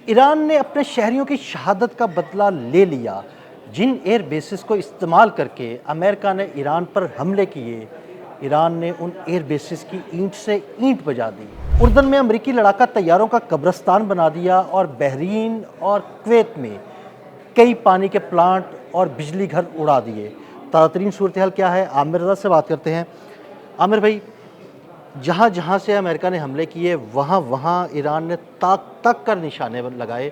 Iran ने अपने शहरियों की शहादत का बदला ले लिया। जिन एयर बेसिस को इस्तेमाल करके अमेरिका ने ईरान पर हमले किए, ईरान ने उन एयर बेसिस की ईंट से ईंट बजा दी। उर्दन में अमेरिकी लड़ाका तैयारों का कब्रिस्तान बना दिया और बहरीन और कुवैत में कई पानी के प्लांट और बिजली घर उड़ा दिए। ताज़ा तरीन सूरत हाल क्या है, आमिर रज़ा से बात करते हैं। आमिर भाई, जहाँ जहाँ से अमेरिका ने हमले किए वहाँ वहाँ ईरान ने ताक तक कर निशाने लगाए।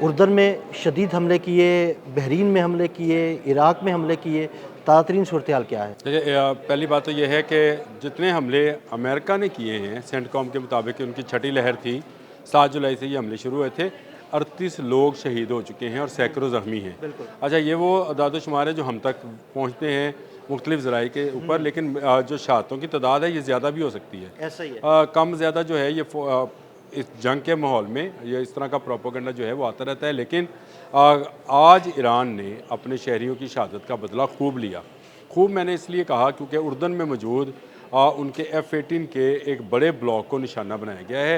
उर्दन में शदीद हमले किए, बहरीन में हमले किए, इराक़ में हमले किए। ताज़ा तरीन सूरत हाल क्या है? देखिए, पहली बात तो ये है कि जितने हमले अमेरिका ने किए हैं, सेंटकॉम के मुताबिक उनकी छठी लहर थी, 7 जुलाई से ये हमले शुरू हुए थे। 38 लोग शहीद हो चुके हैं और सैकड़ों ज़ख्मी हैं। अच्छा, ये वो अदाद-ओ-शुमार है जो हम तक पहुँचते हैं मुख्तलिफ ज़राए के ऊपर, लेकिन जो शहादतों की तादाद है ये ज़्यादा भी हो सकती है। ऐसा ही है। कम ज़्यादा जो है ये इस जंग के माहौल में ये इस तरह का प्रोपेगेंडा जो है वो आता रहता है, लेकिन आज ईरान ने अपने शहरियों की शहादत का बदला खूब लिया। खूब मैंने इसलिए कहा क्योंकि उर्दन में मौजूद उनके F-18 के एक बड़े ब्लॉक को निशाना बनाया गया है।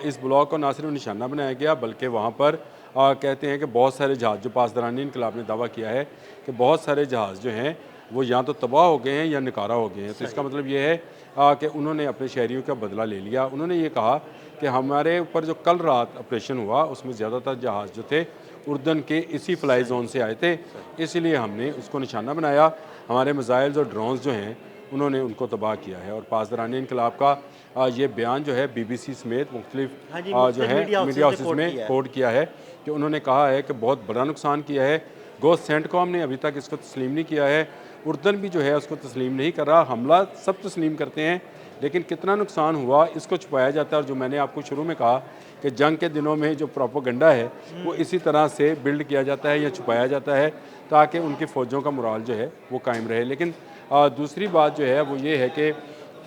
इस ब्लॉक को ना सिर्फ निशाना बनाया गया बल्कि वहाँ पर कहते हैं कि बहुत सारे जहाज़, जो पासदारानी इनकलाब ने दावा किया है कि बहुत सारे जहाज़ जो हैं वो या तो तबाह हो गए हैं या निकारा हो गए हैं। तो इसका मतलब ये है कि उन्होंने अपने शहरियों का बदला ले लिया। उन्होंने ये कहा कि हमारे ऊपर जो कल रात ऑपरेशन हुआ उसमें ज़्यादातर जहाज़ जो थे उर्दन के इसी फ्लाई जोन से आए थे, इसीलिए हमने उसको निशाना बनाया। हमारे मिसाइल्स और ड्रोन्स जो हैं उन्होंने उनको तबाह किया है। और पासदारानी इनकलाब का ये बयान जो है BBC समेत मुख्तलिफ जो है मीडिया हाउसेस में कोट किया है कि उन्होंने कहा है कि बहुत बड़ा नुकसान किया है। गो सेंटकॉम ने अभी तक इसको तस्लीम नहीं किया है, उर्दन भी जो है उसको तस्लीम नहीं कर रहा। हमला सब तस्लीम करते हैं, लेकिन कितना नुकसान हुआ इसको छुपाया जाता है। और जो मैंने आपको शुरू में कहा कि जंग के दिनों में जो प्रोपेगेंडा है वो इसी तरह से बिल्ड किया जाता है या छुपाया जाता है ताकि उनकी फ़ौजों का मोराल जो है वो कायम रहे। लेकिन दूसरी बात जो है वो ये है कि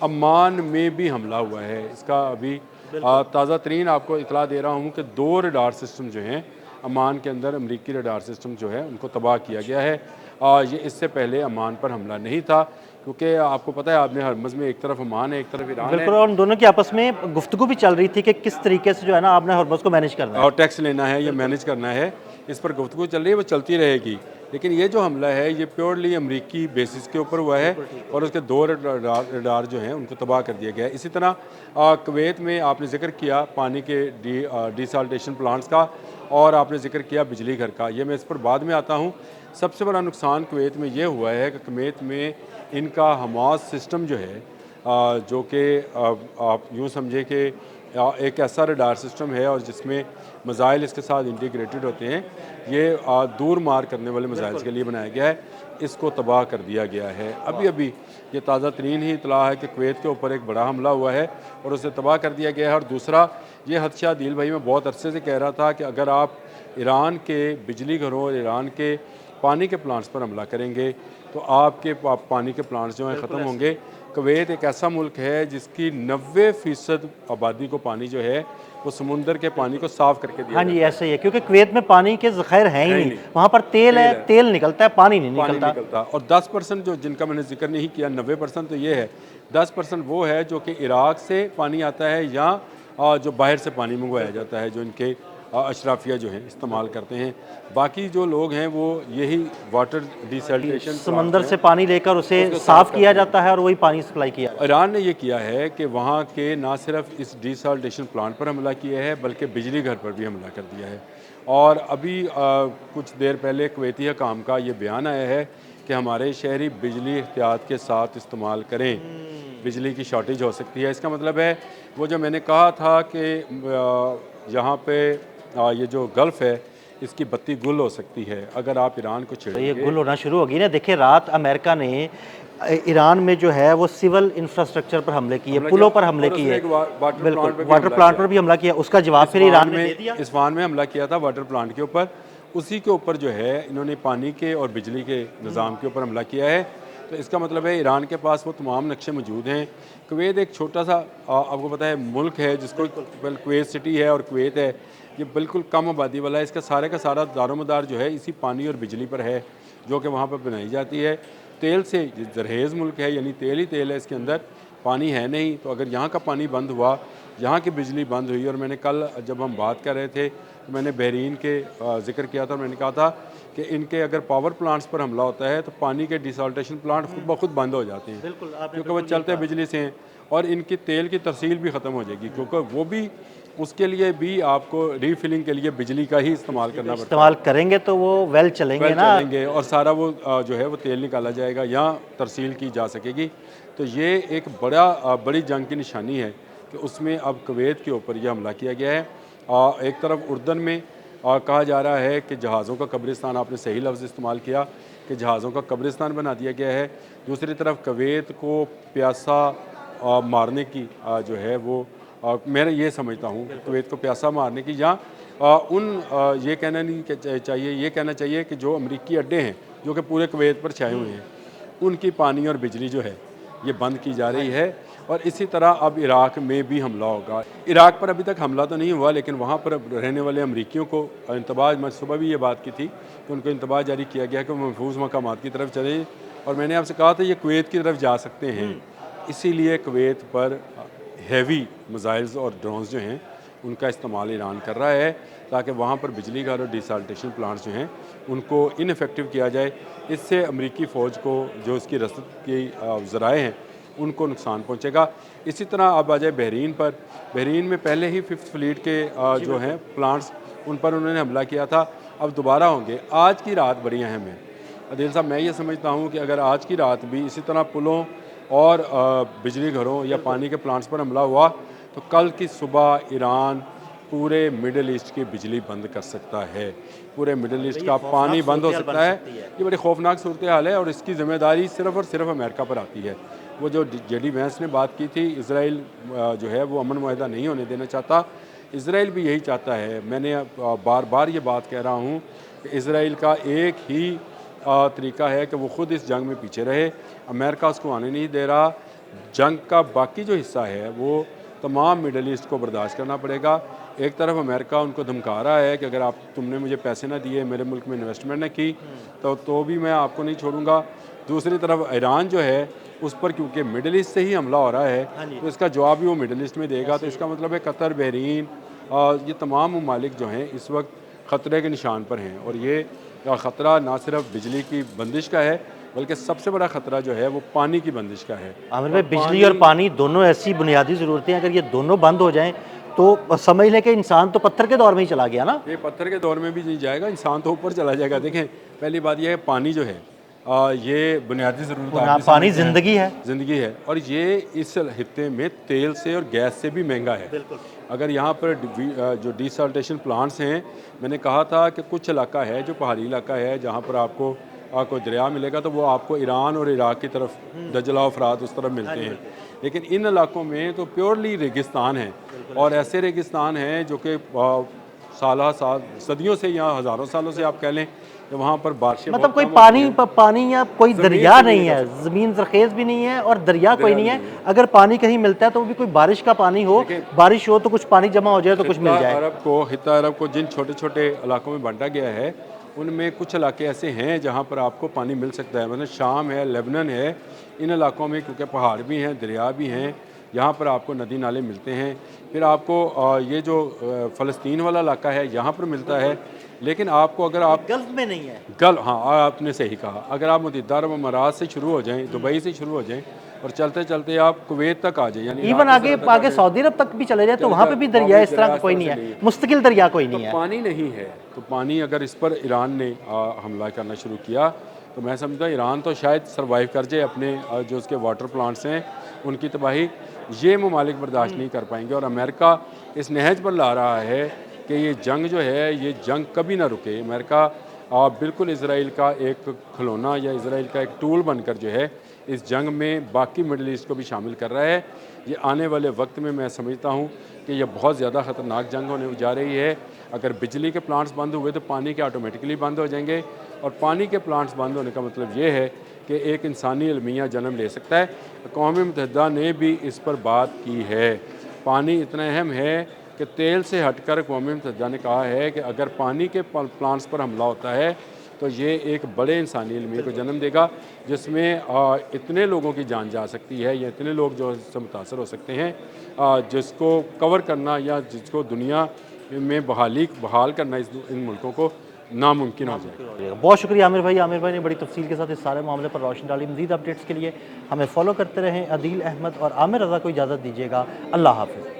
अम्मान में भी हमला हुआ है। इसका अभी ताज़ा तरीन आपको इतला दे रहा हूँ कि 2 रडार सिस्टम जो हैं अम्मान के अंदर, अमरीकी रडार सिस्टम जो है उनको तबाह किया गया है। ये इससे पहले अम्मान पर हमला नहीं था, क्योंकि आपको पता है आपने हरमज़ में एक तरफ ओमान है एक तरफ ईरान है। बिल्कुल, और उन दोनों की आपस में गुफ्तगू भी चल रही थी कि किस तरीके से जो है ना आपने हॉर्मोज को मैनेज करना है और टैक्स लेना है या मैनेज करना है, इस पर गुफ्तगू चल रही है, वो चलती रहेगी। लेकिन ये जो हमला है ये प्योरली अमरीकी बेसिस के ऊपर हुआ है और उसके 2 रडार जो हैं उनको तबाह कर दिया गया है। इसी तरह कुवैत में आपने जिक्र किया पानी के डिसाल्टेशन प्लांट्स का, और आपने जिक्र किया बिजली घर का। ये मैं इस पर बाद में आता हूँ। सबसे बड़ा नुकसान कुवैत में ये हुआ है कि कुवैत में इनका हमास सिस्टम जो है, जो कि आप यूँ समझें कि एक ऐसा रडार सिस्टम है और जिसमें मिसाइल इसके साथ इंटीग्रेटेड होते हैं। ये दूर मार करने वाले मिसाइल्स के लिए बनाया गया है। इसको तबाह कर दिया गया है। अभी अभी ये ताज़ा तरीन ही इतला है कि कुवैत के ऊपर एक बड़ा हमला हुआ है और उसे तबाह कर दिया गया है। और दूसरा ये खदशा दिल भाई मैं बहुत अरसे से कह रहा था कि अगर आप ईरान के बिजली घरों और ईरान के पानी के प्लांट्स पर हमला करेंगे तो आपके पानी के प्लांट्स जो हैं ख़त्म होंगे। कुवैत एक ऐसा मुल्क है जिसकी 90% आबादी को पानी जो है वो समुंदर के पानी को साफ़ करके दिया हाँ जी, जाता है। ऐसे ही है, क्योंकि कुवैत में पानी के ज़खायर हैं ही नहीं। वहाँ पर तेल है, तेल निकलता है, पानी नहीं निकलता। और 10% जो जिनका मैंने जिक्र नहीं किया, 90% तो ये है। 10% वो है जो कि इराक़ से पानी आता है या जो बाहर से पानी मंगवाया जाता है, जो इनके अशराफिया जो हैं इस्तेमाल करते हैं। बाकी जो लोग हैं वो यही वाटर डिसल्टेशन समंदर से पानी लेकर उसे साफ़ किया जाता है और वही पानी सप्लाई किया जाता है। ईरान ने ये किया है कि वहाँ के ना सिर्फ इस डिसल्टेशन प्लांट पर हमला किया है बल्कि बिजली घर पर भी हमला कर दिया है। और अभी कुछ देर पहले कुवैती हुकाम का ये बयान आया है कि हमारे शहरी बिजली एहतियात के साथ इस्तेमाल करें, बिजली की शॉर्टेज हो सकती है। इसका मतलब है वो जो मैंने कहा था कि यहाँ पे ये जो गल्फ़ है इसकी बत्ती गुल हो सकती है अगर आप ईरान को तो ये छेड़ेंगे। गुल होना शुरू होगी ना। देखिए, रात अमेरिका ने ईरान में जो है वो सिविल इंफ्रास्ट्रक्चर पर हमले किए, पुलों पर हमले किए, बिल्कुल वाटर प्लांट पर भी हमला किया। उसका जवाब फिर ईरान ने दे दिया। इस्फहान में हमला किया था वाटर प्लांट के ऊपर, उसी के ऊपर जो है इन्होंने पानी के और बिजली के निज़ाम के ऊपर हमला किया है। तो इसका मतलब है ईरान के पास वो तमाम नक्शे मौजूद हैं। कुवैत एक छोटा सा आपको पता है मुल्क है जिसको कुवैत सिटी है और कुवैत है, ये बिल्कुल कम आबादी वाला है। इसका सारे का सारा दारोमदार जो है इसी पानी और बिजली पर है जो कि वहाँ पर बनाई जाती है। तेल से जरहेज़ मुल्क है, यानी तेल ही तेल है इसके अंदर, पानी है नहीं। तो अगर यहाँ का पानी बंद हुआ, यहाँ की बिजली बंद हुई, और मैंने कल जब हम बात कर रहे थे तो मैंने बहरीन के ज़िक्र किया था। मैंने कहा था कि इनके अगर पावर प्लांट्स पर हमला होता है तो पानी के डिसॉल्टेशन प्लांट खुद ब खुद बंद हो जाते हैं, बिल्कुल, आपने क्योंकि वो बिल्कुल ठीक चलते कहा। बिजली से हैं। और इनकी तेल की तरसील भी ख़त्म हो जाएगी, क्योंकि वो भी उसके लिए भी आपको रीफिलिंग के लिए बिजली का ही इस्तेमाल करना पड़ता है। इस्तेमाल करेंगे तो वो वेल चलेंगे वेल ना। चलेंगे और सारा वो जो है वो तेल निकाला जाएगा या तरसील की जा सकेगी। तो ये एक बड़ी जंग की निशानी है कि उसमें अब कुवैत के ऊपर यह हमला किया गया है। एक तरफ उर्दन में कहा जा रहा है कि जहाज़ों का कब्रिस्तान, आपने सही लफ्ज़ इस्तेमाल किया कि जहाज़ों का कब्रिस्तान बना दिया गया है। दूसरी तरफ कुवैत को प्यासा मारने की जो है वो मैं ये समझता हूँ कि कुवैत को प्यासा मारने की या ये कहना नहीं चाहिए, ये कहना चाहिए कि जो अमरीकी अड्डे हैं जो कि पूरे कुवैत पर छाए हुए हैं, उनकी पानी और बिजली जो है ये बंद की जा रही है। और इसी तरह अब इराक़ में भी हमला होगा। इराक़ पर अभी तक हमला तो नहीं हुआ, लेकिन वहाँ पर रहने वाले अमरीकियों को इंतबाह, मैं सुबह भी ये बात की थी कि उनको इंतबाह जारी किया गया कि वो महफूज मकामात की तरफ चले। और मैंने आपसे कहा था ये कुवैत की तरफ जा सकते हैं, इसीलिए कुवैत पर हैवी मिसाइल्स और ड्रोन्स जो हैं उनका इस्तेमाल ईरान कर रहा है, ताकि वहाँ पर बिजली घर और डिसल्टेशन प्लांट्स जो हैं उनको इनफेक्टिव किया जाए। इससे अमरीकी फ़ौज को जो उसकी रसद की ज़राए हैं उनको नुकसान पहुँचेगा। इसी तरह अब आ जाए बहरीन पर। बहरीन में पहले ही 5th फ्लीट के जो हैं प्लांट्स, उन पर उन्होंने हमला किया था, अब दोबारा होंगे। आज की रात बड़ी अहम है अदील साहब। मैं ये समझता हूँ कि अगर आज की रात भी इसी तरह पुलों और बिजली घरों या पानी के प्लांट्स पर हमला हुआ तो कल की सुबह ईरान पूरे मिडल ईस्ट की बिजली बंद कर सकता है, पूरे मिडल ईस्ट का पानी बंद हो सकता है। ये बड़ी खौफनाक सूरत हाल है और इसकी ज़िम्मेदारी सिर्फ़ और सिर्फ अमेरिका पर आती है। वो जो जेडी वैंस ने बात की थी, इसराइल जो है वो अमन मुआहदा नहीं होने देना चाहता, इसराइल भी यही चाहता है। मैंने बार बार ये बात कह रहा हूँ कि इसराइल का एक ही तरीका है कि वो ख़ुद इस जंग में पीछे रहे, अमेरिका उसको आने नहीं दे रहा। जंग का बाकी जो हिस्सा है वो तमाम मिडल ईस्ट को बर्दाश्त करना पड़ेगा। एक तरफ अमेरिका उनको धमका रहा है कि अगर तुमने मुझे पैसे ना दिए, मेरे मुल्क में इन्वेस्टमेंट ना की तो भी मैं आपको नहीं छोड़ूंगा। दूसरी तरफ ईरान जो है उस पर, क्योंकि मिडल ईस्ट से ही हमला हो रहा है, तो इसका जवाब भी वो मिडल ईस्ट में देगा। तो इसका मतलब है कतर, बहरीन, ये तमाम ममालिक जो हैं इस वक्त ख़तरे के निशान पर हैं। और ये ख़तरा ना सिर्फ बिजली की बंदिश का है, बल्कि सबसे बड़ा ख़तरा जो है वो पानी की बंदिश का है। आमिर भाई, बिजली और पानी दोनों ऐसी बुनियादी ज़रूरतें हैं, अगर ये दोनों बंद हो जाएं तो समझ लें कि इंसान तो पत्थर के दौर में ही चला गया ना। ये पत्थर के दौर में भी नहीं जाएगा, इंसान तो ऊपर चला जाएगा। देखें, पहली बात यह है पानी जो है ये बुनियादी ज़रूरत है, पानी ज़िंदगी है। ज़िंदगी है। और ये इस हित्ते में तेल से और गैस से भी महंगा है। बिल्कुल। अगर यहाँ पर जो डिसल्टेशन प्लांट्स हैं, मैंने कहा था कि कुछ इलाका है जो पहाड़ी इलाका है जहाँ पर आपको कोई दरिया मिलेगा तो वो आपको ईरान और इराक़ की तरफ दजला और फ़रात उस तरफ मिलते हैं। लेकिन इन इलाकों में तो प्योरली रेगिस्तान है, और ऐसे रेगिस्तान हैं जो कि साल सदियों से या हज़ारों सालों से आप कह लें कि वहाँ पर बारिशें मतलब कोई पानी या कोई दरिया नहीं है, ज़मीन ज़रखेज़ भी नहीं है और दरिया कोई नहीं है। अगर पानी कहीं मिलता है तो वो भी कोई बारिश का पानी हो, बारिश हो तो कुछ पानी जमा हो जाए तो कुछ मिल जाए। हित्ता अरब को जिन छोटे छोटे इलाकों में बांटा गया है उनमें कुछ इलाके ऐसे हैं जहाँ पर आपको पानी मिल सकता है। मतलब शाम है, लेबनान है, इन इलाकों में क्योंकि पहाड़ भी हैं, दरिया भी हैं, यहाँ पर आपको नदी नाले मिलते हैं। फिर आपको ये जो फ़लस्तीन वाला इलाका है यहाँ पर मिलता है। लेकिन आपको अगर आप गल्फ में नहीं है, हाँ, आपने सही कहा, अगर आप मुत्तहिदा अरब अमारात से शुरू हो जाएं, दुबई से शुरू हो जाएं और चलते चलते आप कुवैत तक आ जाएं, यानी इवन आगे सऊदी अरब तक भी चले जाए तो वहाँ पे भी दरिया इस तरह का कोई नहीं है, मुस्तकिल दरिया कोई नहीं है। पानी नहीं है। तो पानी अगर इस पर ईरान ने हमला करना शुरू किया तो मैं समझता ईरान तो शायद सर्वाइव कर जाए, अपने जो उसके वाटर प्लांट्स हैं उनकी तबाही ये ममालिक बर्दाश्त नहीं कर पाएंगे। और अमेरिका इस नहज पर ला रहा है कि ये जंग जो है ये जंग कभी ना रुके। अमेरिका बिल्कुल इसराइल का एक खिलौना या इसराइल का एक टूल बनकर जो है इस जंग में बाकी मिडल ईस्ट को भी शामिल कर रहा है। ये आने वाले वक्त में मैं समझता हूँ कि यह बहुत ज़्यादा ख़तरनाक जंग होने जा रही है। अगर बिजली के प्लांट्स बंद हुए तो पानी के ऑटोमेटिकली बंद हो जाएंगे, और पानी के प्लांट्स बंद होने का मतलब ये है कि एक इंसानी अलमिया जन्म ले सकता है। अक़वाम मुत्तहिदा ने भी इस पर बात की है। पानी इतना अहम है कि तेल से हटकर अक़वाम मुत्तहिदा ने कहा है कि अगर पानी के प्लांट्स पर हमला होता है तो ये एक बड़े इंसानी अलमिया को जन्म देगा, जिसमें इतने लोगों की जान जा सकती है या इतने लोग जो इससे मुतासर हो सकते हैं, जिसको कवर करना या जिसको दुनिया में बहाल करना इन मुल्कों को नामुमकिन हो जाए। बहुत शुक्रिया आमिर भाई ने बड़ी तफसील के साथ इस सारे मामले पर रोशनी डाली। मज़ीद अपडेट्स के लिए हमें फॉलो करते रहें। अदील अहमद और आमिर रज़ा को इजाज़त दीजिएगा। अल्लाह हाफ़िज़।